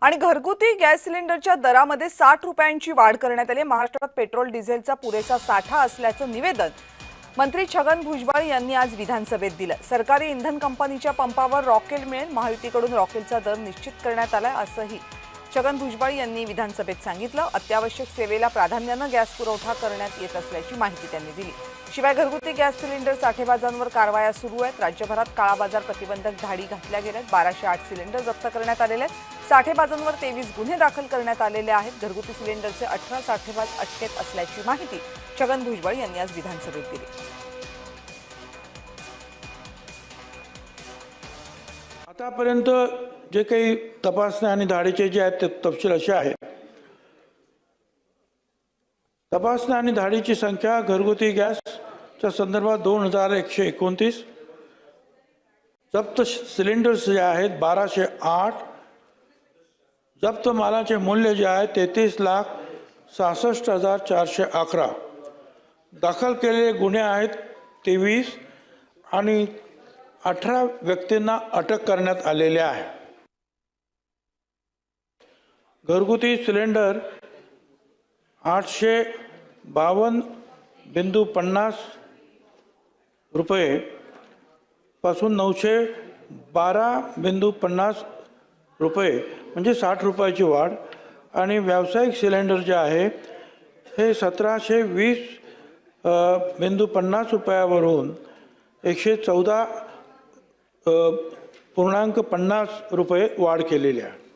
आणि घरगुती गॅस सिलेंडरच्या दरामध्ये 60 रुपयांची वाढ करण्यात आली। महाराष्ट्रात पेट्रोल डिझेलचा पुरेसा साठा असल्याचं निवेदन मंत्री छगन भुजबळ यांनी आज विधानसभेत दिलं। सरकारी इंधन कंपनीच्या पंपावर रॉकेल मिळेल, महायुतीकडून रॉकेलचा दर निश्चित करण्यात आलाय असंही छगन भुजबळ यांनी विधानसभेत सांगितलं। अत्यावश्यक सेवेला प्राधान्याने गॅस पुरवठा करण्यात येत असल्याची माहिती त्यांनी दिली। शिवाय घरगुती गॅस सिलेंडर साठेबाजांवर कारवाया सुरू आहेत। राज्यभरात काळा बाजार प्रतिबंधक धाडी घातल्या गेल्या आहेत। 1208 सिलेंडर जप्त करण्यात आलेले आहेत। साठेबाजांवर 23 गुन्हे दाखल करण्यात आलेले आहेत। घरगुती सिलेंडरचे 18 साठेबाज अटकेत असल्याची माहिती छगन भुजबळ यांनी आज विधानसभेत दिली। आतापर्यंत जे काही तपासण्या आणि धाडीचे जे आहेत ते तपशील असे आहेत। तपासण्या आणि धाडीची संख्या घरगुती गॅसच्या संदर्भात 2129, जप्त सिलेंडर्स जे आहेत 1208, जप्त मालाचे मूल्य जे आहे 33,66,411, दाखल केलेले गुन्हे आहेत 23 आणि 18 व्यक्तींना अटक करण्यात आलेले आहे। घरगुती सिलेंडर 852.50 रुपये पासून 912.50 रुपये म्हणजे 60 रुपयाची वाढ, आणि व्यावसायिक सिलेंडर जे आहे हे 1720.50 रुपयावरून 114.50 रुपये वाढ केलेली आहे।